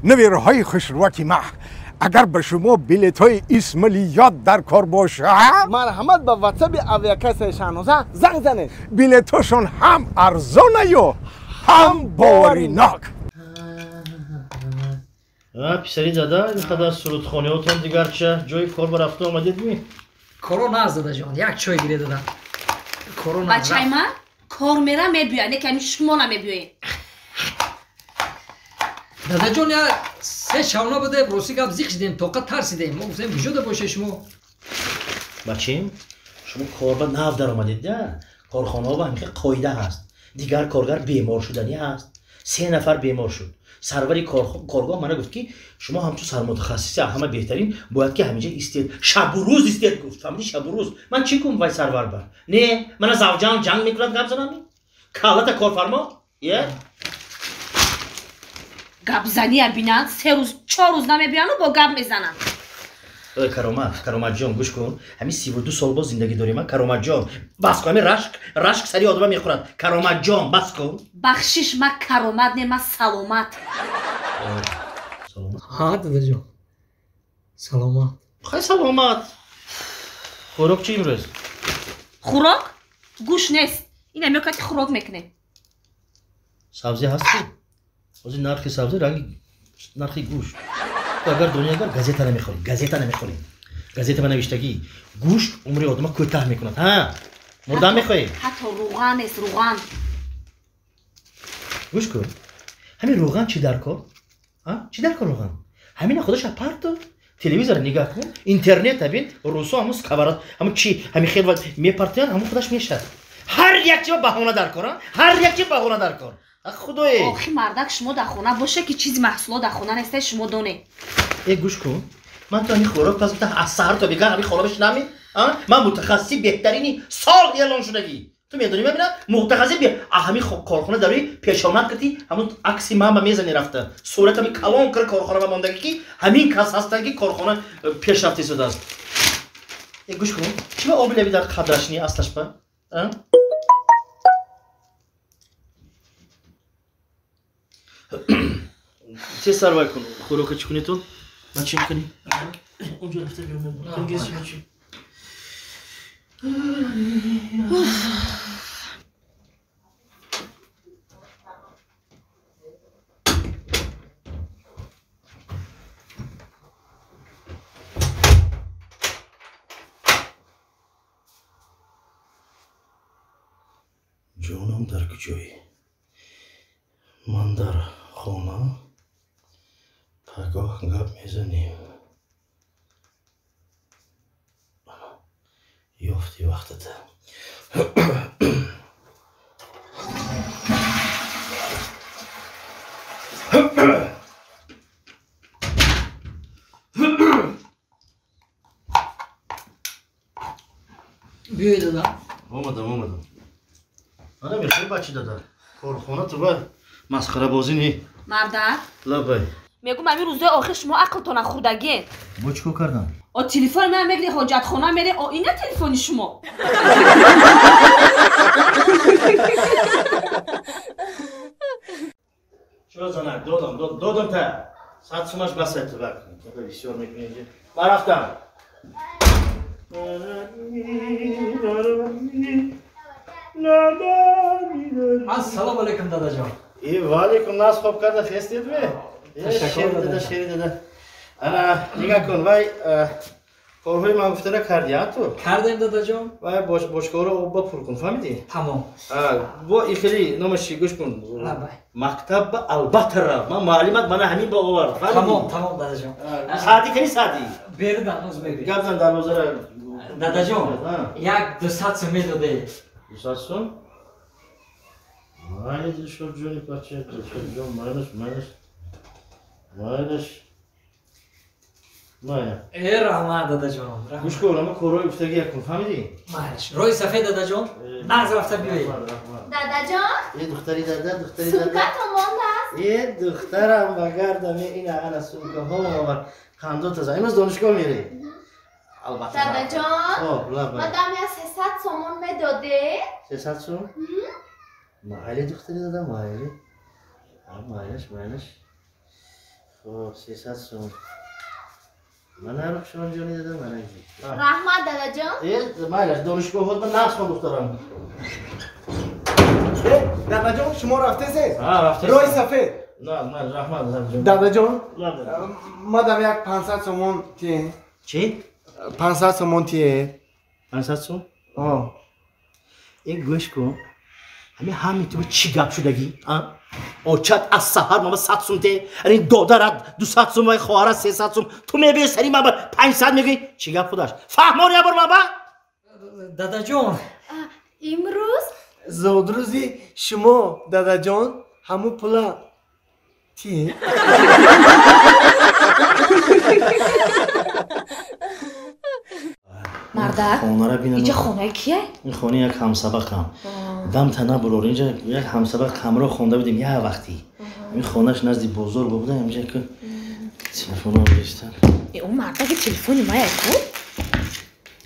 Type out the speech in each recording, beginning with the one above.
نویرهای خوشروکی ما اگر به شما بلیط های اسمالیات در کار باشه مرحمت به واتساپ اویاکس شانوزه زنگ زنه بلیط هاشون هم ارزانه و هم باوریناک پسری دادا این خدا سرودخانه هاتون دیگر چه جای کار برفته آمدید می؟ کارو ناز دادا جان یک چای گیره دادم کارو ناز بچه من کار میرم میبیاین یکمی شما نمیبیاین دادا جان یا سه شاونا بده بروسی گپ زیخ شدیم طاقت ترسیدیم ما گفتیم وجود باشه شما بچیم شما کار به نو در آمدید نه کارخانه ها به همین قاعده هست دیگر کارگر بیمار شدنی هست 3 نفر بیمار شد سروری کارگاه منو گفت که شما همچون سرمتخصصی همه بهترین باید که همینجا استید شب و روز استید گفت فهمیدی شب و روز من چی کنم وای سرور بر نه من از زوجان جنگ میکنم گپ زنم کالت کارفرما یه گپ زنی بینن 3 روز 4 روز نمیبیان و با گپ میزنن کرامت جان گوش کن همین 32 سال باز زندگی داریم من کرامت جان بس کن همین رشک سری آدم میخورد کرامت جان بس کن بخشش ما کرامت نه ما سلامت ها دادا جان سلامت خیلی سلامت خوراک چی امروز خوراک گوش نیست این امیرکا که خوراک میکنه سبزی هست که از این نرخ سبزی رنگ نرخ گوشت اگر دنیا اگر گازیتا نمیخوری گازیتا من نوشتگی گوشت عمر آدم کوتاه میکند ها مردم میخوای حتی روغن است روغن گوش کن همین روغن چی در کار چی در کار روغن همین خودش اپارت تلویزیون نگاه کن اینترنت ببین روسا همون سکوارات همون چی همین خیلی وقت میپرتیان همون خودش میشه هر یک چیز بهونه در کار هر یک چیز بهونه در کار خدای آخی مردک شما در خونه باشه که چیزی محصولات در خونه نیسته شما دونه گوش کن من تو همین خوراک پس از سهر تا بیگاه همین خالا بشنمی من متخصصی بهترینی سال اعلان شدگی تو میدونی ببینم متخصصی همین کارخانه داری پیشامد کردی همون عکسی من میزنی رفته صورت همین کلان کار کارخانه ماندگی که همین کس هستن که کارخانه پیشرفته شده است گوش کن چی آبی لبی در قدرش نی اصلش با چه سروای کن خوراک چی کنی تو من چی میکنی اونجا رفته بیرون انگلیسی من چی جانم در کجایی من در خانه پگاه گپ میزنیم یافتی وقتته بیایی دادا اومدم آره میخوای بچه دادا کارخانه تو بر مسخره بازی نی مردک لبای میگم همین روزای آخر شما عقلتون خوردگی با چیکار کردم تلفن من میگی حاجت خونه میره اینه تلفن شما چرا زنک دادم تا 100 سومش بس اعتبار کن تو بسیار میکنی اینجا من رفتم السلام علیکم دادا جان و علیکم ناس خوب کرده فستید می تشکر شیر داده انا نگاه کن وای کارهای من گفته را کردی تو کردیم دادا جان وای باشگاه رو با پر کن فهمیدی تمام با این خیلی نامش گوش کن مکتب البته را من معلومات من همین با آورد تمام دادا جان ساعتی کنی ساعتی بیر دانوز بگی گپ زن دروازه را دادا جان یک 200 سوم داده 200 سوم مایل دشور جونی بچه دشور جون مایلش مایه ای رحمت دادا جان گوش کن اما کارهای افتگی یکم فهمیدی؟ مایلش روی صفحه دادا جان مغز رفته بیایی دادا جان یه دختری دادا سوکت مانده است یه دخترم بگردم این انا سوکه ها خندو تزا امروز دانشگاه میری البته دادا جان مادام یا 300 سومون میداده 300 سوم؟ مایلی دختری دادا مایلی مایلش خب 300 سوم من هم شما جانی دادم من هم رحمت دادا جان مایلش دانشگاه خود من نقص کنم دخترم دادا جان شما رفته سه رفته روی سفید نه من رحمت دادم دادا جان نه ما دم یک 500 سومون تیه چی؟ 500 سومون تیه 500 سوم؟ آه این گوش کن همین تو چی گپ شدگی؟ آچت از سحر ما 100 سوم ته این دادرت 200 سوم و خواهرت 300 سوم تو میبی سری ما 500 میگی چی گپ بودش؟ فهمانی بر ما دادا جان امروز زودروزی شما دادا جان همون پولا تیه مردک خونه را بینم اینجا خونه کیه؟ این خونه یک همسبقم دم تنه برور اینجا یک همسبق همراه خونده بودیم یه وقتی این خونهش نزدی بزرگ بوده اینجا که تلفن رو بیشتر اون مردک تلفنی ما بود؟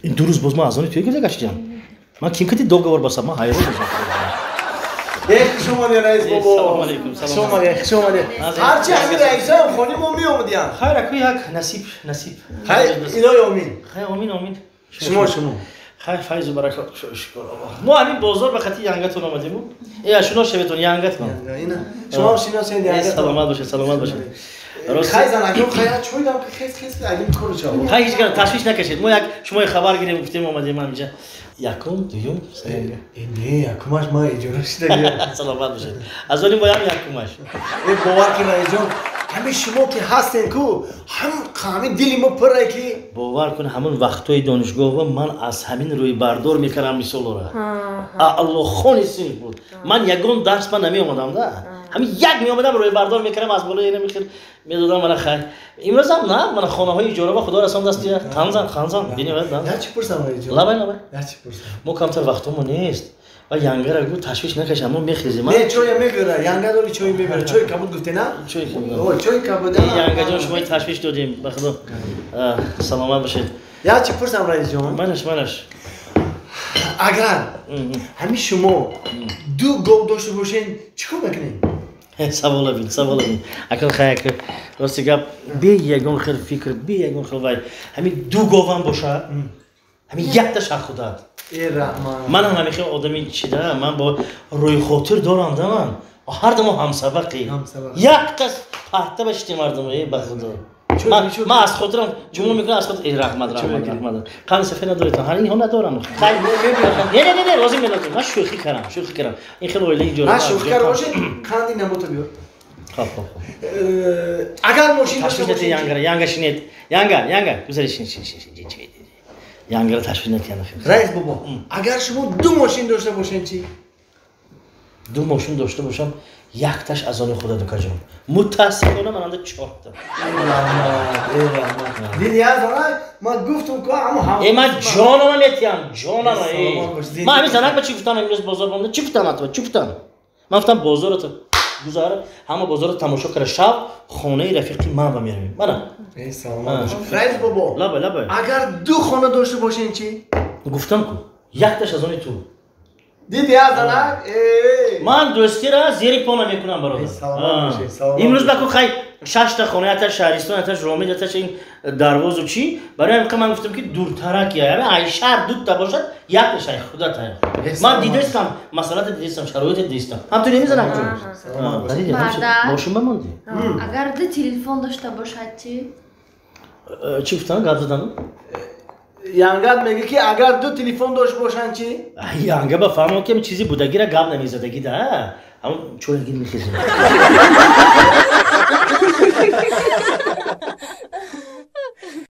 این 2 روز باز ما از آنی توی گرده گشتیم من کیم کتی دو گوار باسم ما حیران میشم شما دی رئیس بابا سلام علیکم شما دی هرچی همین رئیسا خونی ما می اومدیم خیر اکو یک نصیب خیر الهی آمین خیر آمین شما خیر فیض و برکات شکر الله ما همین بازار به خاطر ینگتون اومدیم ای اشونا شبتون ینگت کن شما شناسید ینگت سلامت باشه خیر زنگون خیر چوی دام که خیس علی میکنه چاو خیر هیچ کار تشویش نکشید ما یک شما خبر گیریم گفتیم اومدیم اینجا یکم دوم سنگ نه یکمش ما اجاره شده سلامت باشه از ولی ما هم یکمش ای باور کنه جان همه شما که هستین کو همین دلی ما پره که باور کن همون وقتای دانشگاه و من از همین روی بردار میکردم مثال را الله خونی سین بود من یگون درس من نمی اومدم ده همین یک می اومدم روی بردار میکردم از بالا اینو میخیر میدادم من خیر امروز هم نه من خانه های اجاره با خدا رسام دستی خانزان ببینید نه چی پرسم ولی جان لبای نه چی پرسم ما کمتر وقتمون نیست و ینگه را گفت تشویش نکش اما میخریزیم نه چوی میبره ینگه دولی چوی میبره چوی کبود گفته نه چوی چوی کبود ینگه جان شما تشویش دادیم به خدا سلامت باشید یا چی پرسم رئیس جان منش اگر همین شما دو گاو داشته باشین چیکار میکنین سوال بین اکل خیر که راستی گپ بی یگون خیر فکر بی یگون خیر وای همین دو گاوم باشه همین یک تا شخ خودت ای رحمان من هم همیشه آدمی چیده من با روی خاطر دارم ده من هر دم همسبقی یک قص پرته بشتی مردم ای به خدا من از خاطرم جمله میکنم از خاطر ای رحمت قبل سفر ندارید هر این ها ندارم خیلی نه لازم ندارم من شوخی کردم این خیلی ولی اینجوری من شوخی کردم باشه کاندی نموتو بیار خب اگر ماشین تشویش نتی ینگه شنید ینگه گذارشین ینگه تشویش نتی رئیس بابا اگر شما دو ماشین داشته باشین چی دو ماشین داشته باشم یک تاش از آن خدا دکا جان متاسفانه من انده 4 تا ای رحمان دیدی از آن من گفتم که اما ای من جانم جانم من همین زنک با چی گفتم امروز بازار بامده چی گفتم من گفتم بازار تو گذاره همه بازار رو تماشا کرده شب خانه رفیقی من میرم منم ای سلام رئیس بابا لبه اگر دو خانه داشته باشین چی گفتم کو یک تاش از آن تو دیدی از آن من دوستی را زیر پا نمیکنم برادر امروز بکن خیلی 6 تا خانه اتش شهرستان اتش رومید اتش این دروازه و چی برای همین من گفتم که دورترک یا ای شهر دو تا باشد یک شهر خدا تا من دیدستم مسئله دیدستم شرایط دیدستم هم تو نمیزنم چون ماشین بموندی اگر ده تلفن داشته باشد چی گفتن گپ زدن ینگت میگه که اگر دو تلفن داشته باشن چی ینگه بفهمم که چیزی بودگی را گپ نمیزدگی ده همون چون گیر میخیزم